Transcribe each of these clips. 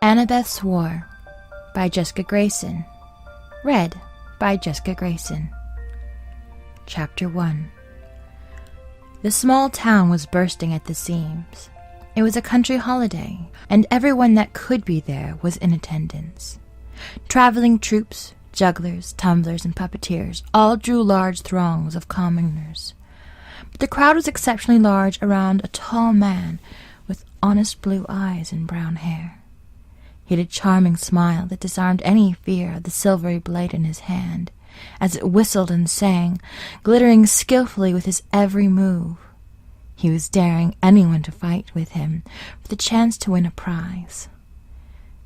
Annabeth's War by Jessica Greyson. Read by Jessica Greyson. Chapter 1. The small town was bursting at the seams. It was a country holiday, and everyone that could be there was in attendance. Traveling troops, jugglers, tumblers, and puppeteers all drew large throngs of commoners. But the crowd was exceptionally large around a tall man with honest blue eyes and brown hair. He had a charming smile that disarmed any fear of the silvery blade in his hand, as it whistled and sang, glittering skillfully with his every move. He was daring anyone to fight with him for the chance to win a prize.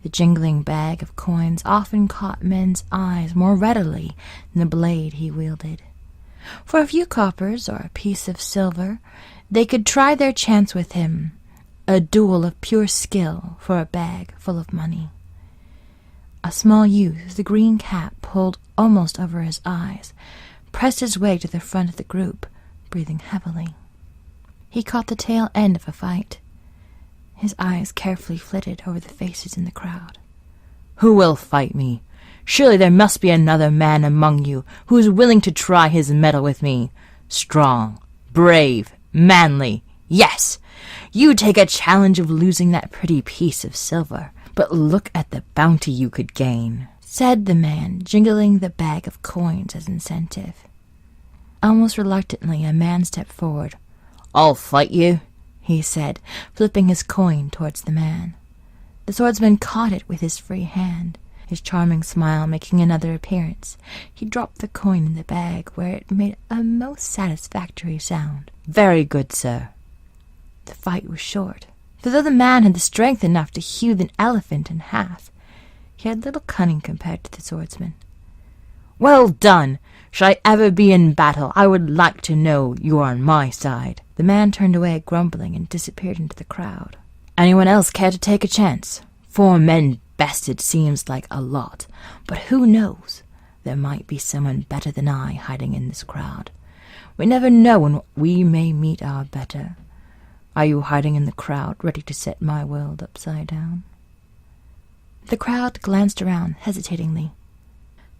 The jingling bag of coins often caught men's eyes more readily than the blade he wielded. For a few coppers or a piece of silver, they could try their chance with him, a duel of pure skill for a bag full of money. A small youth with a green cap pulled almost over his eyes pressed his way to the front of the group, breathing heavily. He caught the tail end of a fight. His eyes carefully flitted over the faces in the crowd. "Who will fight me? Surely there must be another man among you who is willing to try his mettle with me. Strong, brave, manly. Yes, you take a challenge of losing that pretty piece of silver, but look at the bounty you could gain," said the man, jingling the bag of coins as incentive. Almost reluctantly, a man stepped forward. "I'll fight you," he said, flipping his coin towards the man. The swordsman caught it with his free hand. His charming smile making another appearance, he dropped the coin in the bag, where it made a most satisfactory sound. "Very good, sir." The fight was short, for though the man had the strength enough to hew an elephant in half, he had little cunning compared to the swordsman. "Well done! Should I ever be in battle, I would like to know you are on my side." The man turned away grumbling and disappeared into the crowd. "Anyone else care to take a chance? 4 men bested seems like a lot, but who knows? There might be someone better than I hiding in this crowd. We never know when we may meet our better. Are you hiding in the crowd, ready to set my world upside down?" The crowd glanced around hesitatingly.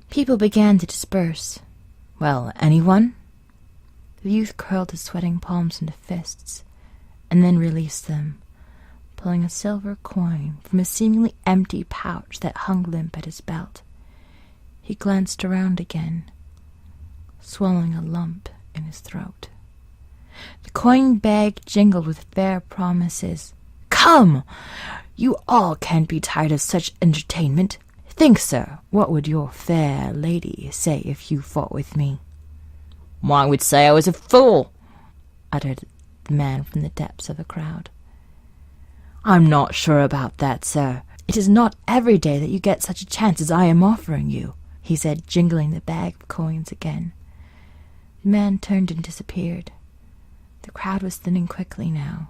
People began to disperse. "Well, anyone?" The youth curled his sweating palms into fists, and then released them, pulling a silver coin from a seemingly empty pouch that hung limp at his belt. He glanced around again, swallowing a lump in his throat. The coin bag jingled with fair promises. "Come! You all can't be tired of such entertainment. Think, sir, what would your fair lady say if you fought with me?" "I would say I was a fool," uttered the man from the depths of the crowd. "I'm not sure about that, sir. It is not every day that you get such a chance as I am offering you," he said, jingling the bag of coins again. The man turned and disappeared. The crowd was thinning quickly now.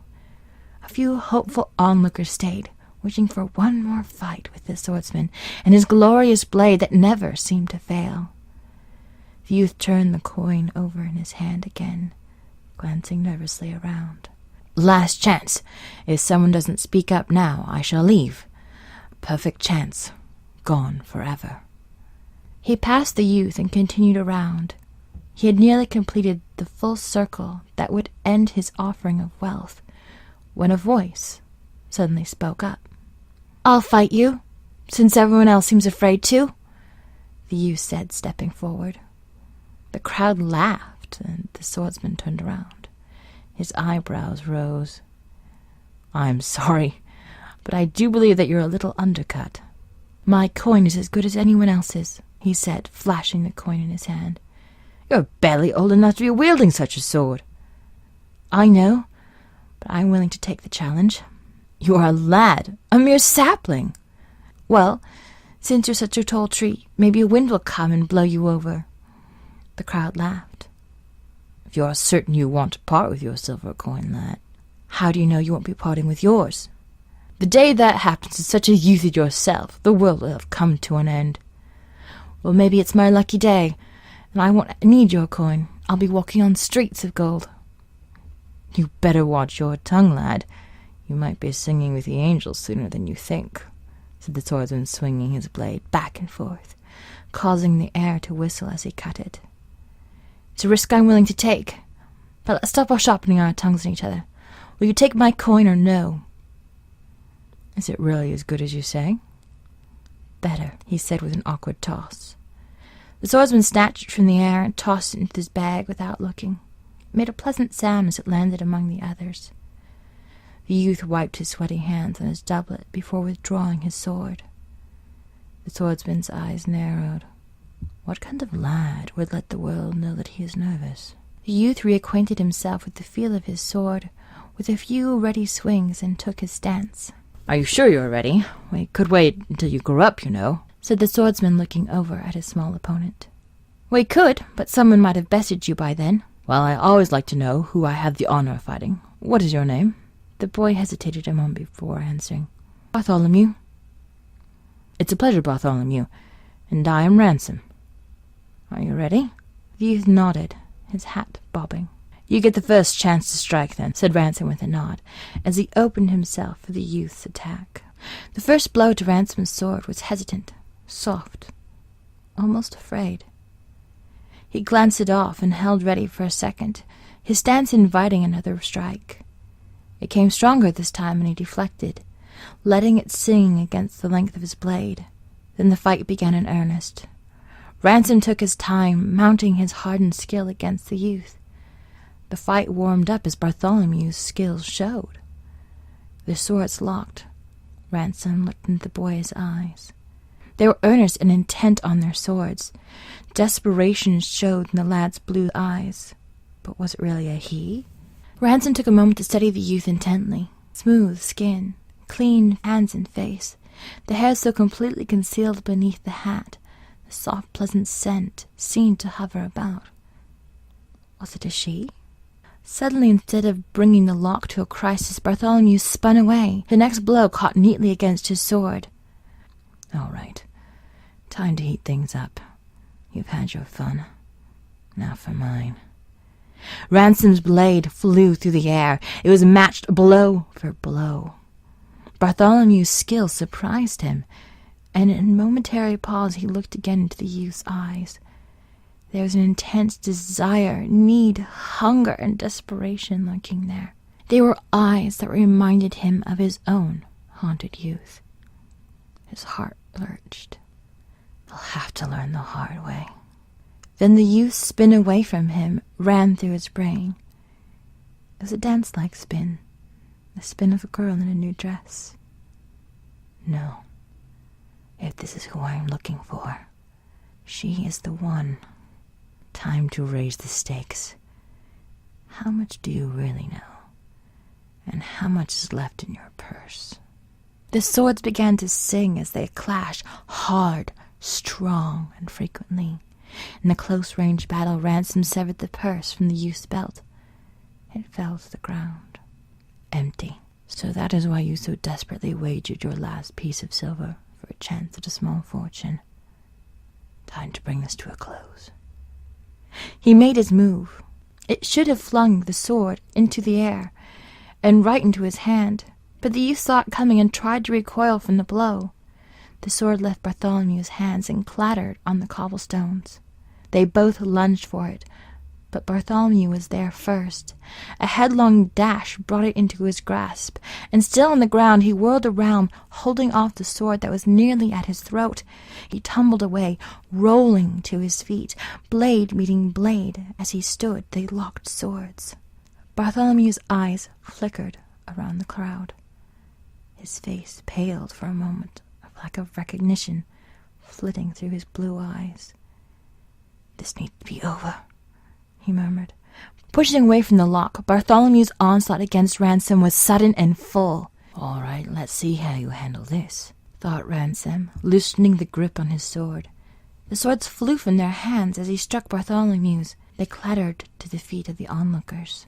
A few hopeful onlookers stayed, wishing for one more fight with the swordsman and his glorious blade that never seemed to fail. The youth turned the coin over in his hand again, glancing nervously around. "Last chance. If someone doesn't speak up now, I shall leave. Perfect chance. Gone forever." He passed the youth and continued around. He had nearly completed the full circle that would end his offering of wealth, when a voice suddenly spoke up. "I'll fight you, since everyone else seems afraid to," the youth said, stepping forward. The crowd laughed, and the swordsman turned around. His eyebrows rose. "I'm sorry, but I do believe that you're a little undercut." "My coin is as good as anyone else's," he said, flashing the coin in his hand. "You're barely old enough to be wielding such a sword." "I know, but I'm willing to take the challenge." "You are a lad, a mere sapling." "Well, since you're such a tall tree, maybe a wind will come and blow you over." The crowd laughed. "If you are certain you want to part with your silver coin, lad." "How do you know you won't be parting with yours?" "The day that happens to such a youth as yourself, the world will have come to an end." "Well, maybe it's my lucky day, and I won't need your coin. I'll be walking on streets of gold." "You better watch your tongue, lad. You might be singing with the angels sooner than you think," said the swordsman, swinging his blade back and forth, causing the air to whistle as he cut it. "It's a risk I'm willing to take, but let's stop our sharpening our tongues on each other. Will you take my coin or no?" "Is it really as good as you say?" "Better," he said with an awkward toss. The swordsman snatched it from the air and tossed it into his bag without looking. It made a pleasant sound as it landed among the others. The youth wiped his sweaty hands on his doublet before withdrawing his sword. The swordsman's eyes narrowed. What kind of lad would let the world know that he is nervous? The youth reacquainted himself with the feel of his sword, with a few ready swings, and took his stance. "Are you sure you are ready? We could wait until you grow up, you know," said the swordsman, looking over at his small opponent. "We could, but someone might have bested you by then." "Well, I always like to know who I have the honor of fighting. What is your name?" The boy hesitated a moment before answering. "Bartholomew." "It's a pleasure, Bartholomew, and I am Ransom. Are you ready?" The youth nodded, his hat bobbing. "You get the first chance to strike, then," said Ransom with a nod, as he opened himself for the youth's attack. The first blow to Ransom's sword was hesitant, soft, almost afraid. He glanced it off and held ready for a second, his stance inviting another strike. It came stronger this time, and he deflected, letting it sing against the length of his blade. Then the fight began in earnest. Ransom took his time, mounting his hardened skill against the youth. The fight warmed up as Bartholomew's skills showed. Their swords locked. Ransom looked into the boy's eyes. They were earnest and intent on their swords. Desperation showed in the lad's blue eyes. But was it really a he? Ransom took a moment to study the youth intently. Smooth skin, clean hands and face, the hair so completely concealed beneath the hat, the soft, pleasant scent seemed to hover about. Was it a she? Suddenly, instead of bringing the lock to a crisis, Bartholomew spun away. The next blow caught neatly against his sword. "All right. Time to heat things up. You've had your fun. Now for mine." Ransom's blade flew through the air. It was matched blow for blow. Bartholomew's skill surprised him, and in momentary pause he looked again into the youth's eyes. There was an intense desire, need, hunger, and desperation lurking there. They were eyes that reminded him of his own haunted youth. His heart lurched. "I'll have to learn the hard way." Then the youth's spin away from him ran through his brain. It was a dance-like spin, the spin of a girl in a new dress. No, if this is who I am looking for, she is the one. Time to raise the stakes. How much do you really know? And how much is left in your purse? The swords began to sing as they clashed, hard, strong, and frequently. In the close-range battle, Ransom severed the purse from the youth's belt. It fell to the ground, empty. "So that is why you so desperately wagered your last piece of silver for a chance at a small fortune. Time to bring this to a close." He made his move. It should have flung the sword into the air and right into his hand, but the youth saw it coming and tried to recoil from the blow. The sword left Bartholomew's hands and clattered on the cobblestones. They both lunged for it, but Bartholomew was there first. A headlong dash brought it into his grasp, and still on the ground he whirled around, holding off the sword that was nearly at his throat. He tumbled away, rolling to his feet, blade meeting blade. As he stood, they locked swords. Bartholomew's eyes flickered around the crowd. His face paled for a moment, a lack of recognition flitting through his blue eyes. "This needs to be over," he murmured. Pushing away from the lock, Bartholomew's onslaught against Ransom was sudden and full. "All right, let's see how you handle this," thought Ransom, loosening the grip on his sword. The swords flew from their hands as he struck Bartholomew's. They clattered to the feet of the onlookers.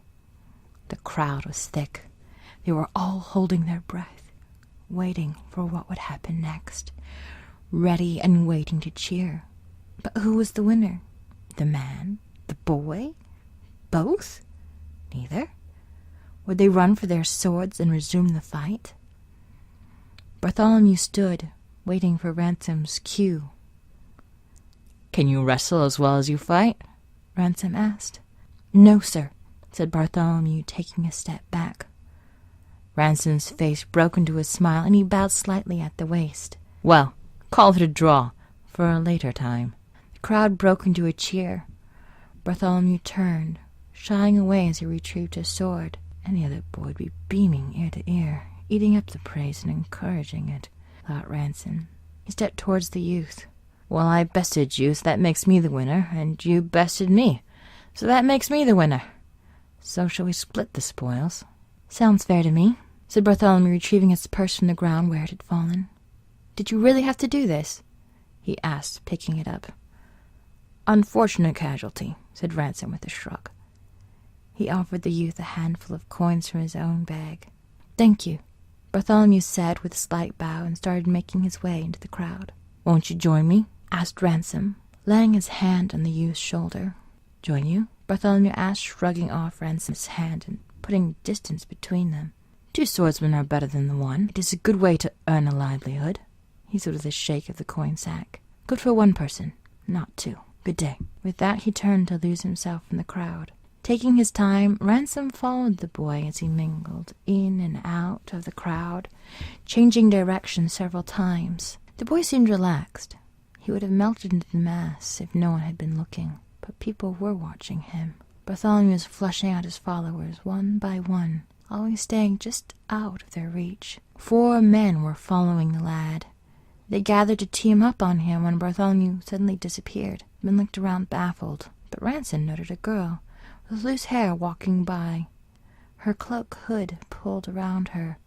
The crowd was thick. They were all holding their breath, waiting for what would happen next, ready and waiting to cheer. But who was the winner? The man? The boy? Both? Neither? Would they run for their swords and resume the fight? Bartholomew stood, waiting for Ransom's cue. "Can you wrestle as well as you fight?" Ransom asked. "No, sir," said Bartholomew, taking a step back. Ransom's face broke into a smile, and he bowed slightly at the waist. "Well, call it a draw for a later time." The crowd broke into a cheer. Bartholomew turned, shying away as he retrieved his sword. Any other boy would be beaming ear to ear, eating up the praise and encouraging it, thought Ransom. He stepped towards the youth. "Well, I bested you, so that makes me the winner, and you bested me, so that makes me the winner. So shall we split the spoils?" "Sounds fair to me," said Bartholomew, retrieving his purse from the ground where it had fallen. "Did you really have to do this?" he asked, picking it up. "Unfortunate casualty," said Ransom with a shrug. He offered the youth a handful of coins from his own bag. "Thank you," Bartholomew said with a slight bow, and started making his way into the crowd. "Won't you join me?" asked Ransom, laying his hand on the youth's shoulder. "Join you?" Bartholomew asked, shrugging off Ransom's hand and putting distance between them. "Two swordsmen are better than the one. It is a good way to earn a livelihood." He said with a shake of the coin sack. "Good for one person, not two. Good day." With that he turned to lose himself in the crowd. Taking his time, Ransom followed the boy as he mingled in and out of the crowd, changing direction several times. The boy seemed relaxed. He would have melted into the mass if no one had been looking, but people were watching him. Bartholomew was flushing out his followers one by one, always staying just out of their reach. 4 men were following the lad. They gathered to team up on him when Bartholomew suddenly disappeared. Men looked around baffled, but Ransom noted a girl with loose hair walking by, her cloak hood pulled around her,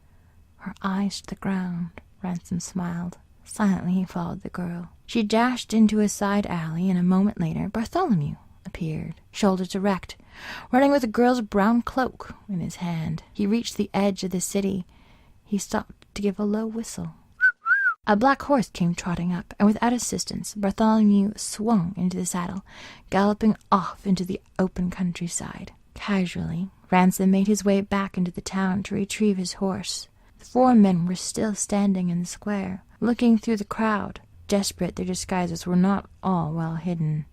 her eyes to the ground. Ransom smiled. Silently he followed the girl. She dashed into a side alley, and a moment later Bartholomew appeared, shoulders erect, running with the girl's brown cloak in his hand. He reached the edge of the city. He stopped to give a low whistle. A black horse came trotting up, and without assistance Bartholomew swung into the saddle, galloping off into the open countryside. Casually, Ransom made his way back into the town to retrieve his horse. The 4 men were still standing in the square, looking through the crowd. Desperate, their disguises were not all well hidden.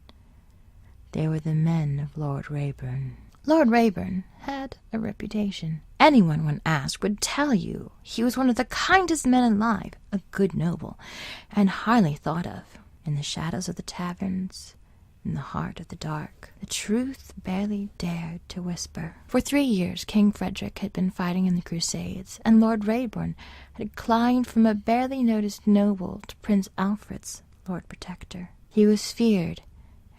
They were the men of Lord Rayburn. Lord Rayburn had a reputation. Anyone, when asked, would tell you he was one of the kindest men alive, a good noble, and highly thought of. In the shadows of the taverns, in the heart of the dark, the truth barely dared to whisper. For 3 years King Frederick had been fighting in the Crusades, and Lord Rayburn had climbed from a barely noticed noble to Prince Alfred's Lord Protector. He was feared,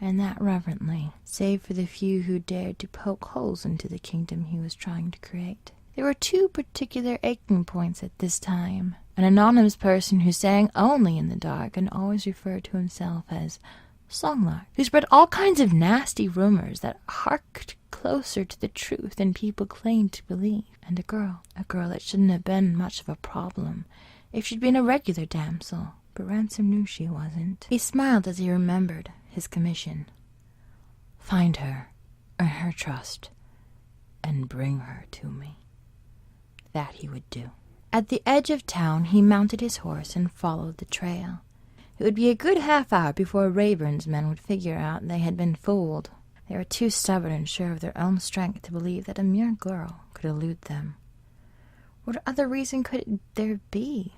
and that reverently, save for the few who dared to poke holes into the kingdom he was trying to create. There were 2 particular aching points at this time. An anonymous person who sang only in the dark and always referred to himself as Songlark, who spread all kinds of nasty rumors that harked closer to the truth than people claimed to believe. And a girl that shouldn't have been much of a problem if she'd been a regular damsel, but Ransom knew she wasn't. He smiled as he remembered his commission. Find her, earn her trust, and bring her to me. That he would do. At the edge of town he mounted his horse and followed the trail. It would be a good half-hour before Rayburn's men would figure out they had been fooled. They were too stubborn and sure of their own strength to believe that a mere girl could elude them. What other reason could there be?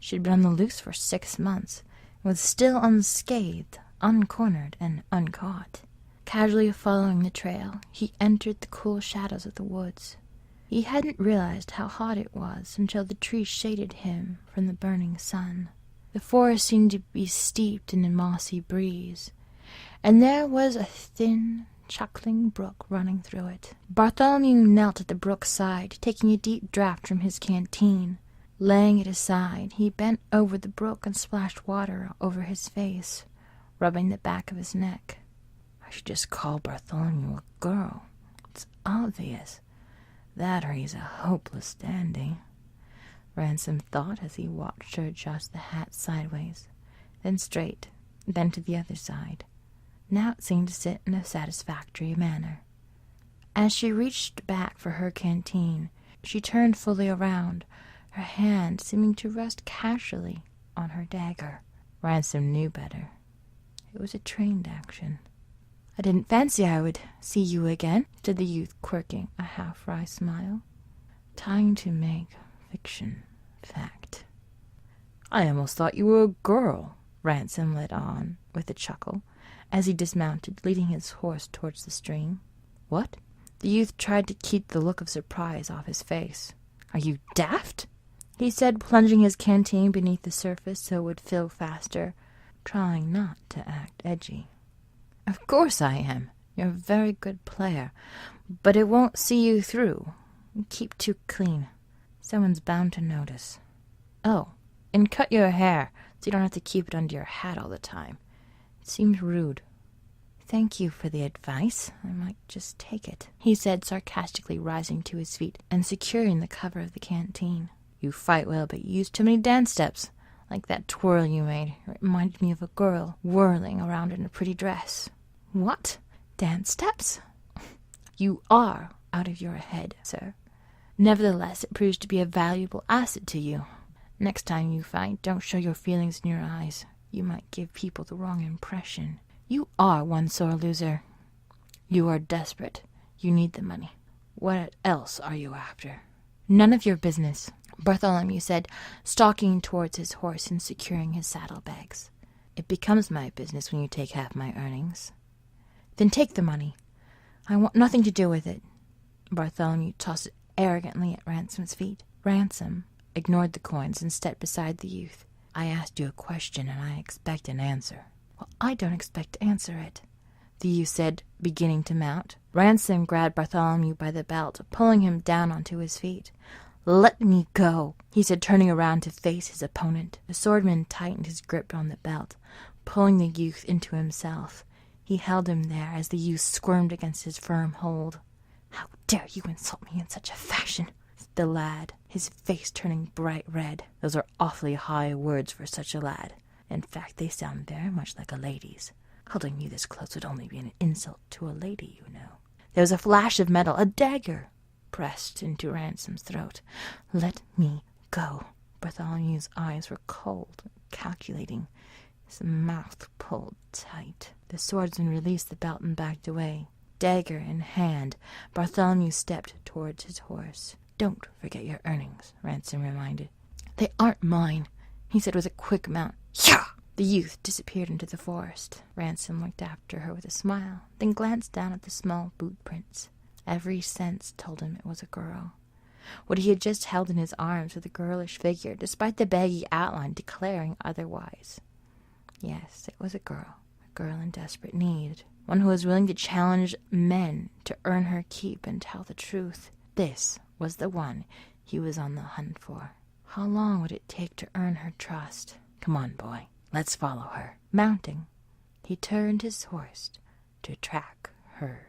She had been on the loose for 6 months, and was still unscathed, uncornered, and uncaught. Casually following the trail, he entered the cool shadows of the woods. He hadn't realized how hot it was until the trees shaded him from the burning sun. The forest seemed to be steeped in a mossy breeze, and there was a thin, chuckling brook running through it. Bartholomew knelt at the brook's side, taking a deep draught from his canteen. Laying it aside, he bent over the brook and splashed water over his face, rubbing the back of his neck. I should just call Bartholomew a girl. It's obvious. That or he's a hopeless dandy, Ransom thought as he watched her adjust the hat sideways, then straight, then to the other side. Now it seemed to sit in a satisfactory manner. As she reached back for her canteen, she turned fully around, her hand seeming to rest casually on her dagger. Ransom knew better. It was a trained action. "I didn't fancy I would see you again," said the youth, quirking a half-wry smile. "Trying to make fiction fact." "I almost thought you were a girl," Ransom led on with a chuckle, as he dismounted, leading his horse towards the stream. "What?" The youth tried to keep the look of surprise off his face. "Are you daft?" he said, plunging his canteen beneath the surface so it would fill faster, trying not to act edgy. "Of course I am. You're a very good player, but it won't see you through. Keep too clean. Someone's bound to notice. Oh, and cut your hair so you don't have to keep it under your hat all the time. It seems rude." "Thank you for the advice. I might just take it," he said, sarcastically, rising to his feet and securing the cover of the canteen. "You fight well, but you use too many dance steps. Like that twirl you made. It reminded me of a girl whirling around in a pretty dress." "What? Dance steps?" "You are out of your head, sir. Nevertheless, it proves to be a valuable asset to you. Next time you fight, don't show your feelings in your eyes. You might give people the wrong impression. You are one sore loser. You are desperate. You need the money. What else are you after?" "None of your business," Bartholomew said, stalking towards his horse and securing his saddlebags. "It becomes my business when you take half my earnings." "Then take the money. I want nothing to do with it." Bartholomew tossed it arrogantly at Ransom's feet. Ransom ignored the coins and stepped beside the youth. "I asked you a question, and I expect an answer." "Well, I don't expect to answer it," the youth said, beginning to mount. Ransom grabbed Bartholomew by the belt, pulling him down onto his feet. "Let me go," he said, turning around to face his opponent. The swordman tightened his grip on the belt, pulling the youth into himself. He held him there as the youth squirmed against his firm hold. "How dare you insult me in such a fashion?" said the lad, his face turning bright red. "Those are awfully high words for such a lad. In fact, they sound very much like a lady's. Holding you this close would only be an insult to a lady, you know." There was a flash of metal, a dagger pressed into Ransom's throat. "Let me go." Bartholomew's eyes were cold, calculating, his mouth pulled tight. The swordsman released the belt and backed away. Dagger in hand, Bartholomew stepped towards his horse. "Don't forget your earnings," Ransom reminded. "They aren't mine," he said with a quick mount. "Yah!" The youth disappeared into the forest. Ransom looked after her with a smile, then glanced down at the small boot prints. Every sense told him it was a girl. What he had just held in his arms was a girlish figure, despite the baggy outline declaring otherwise. Yes, it was a girl in desperate need, one who was willing to challenge men to earn her keep and tell the truth. This was the one he was on the hunt for. How long would it take to earn her trust? "Come on, boy, let's follow her." Mounting, he turned his horse to track her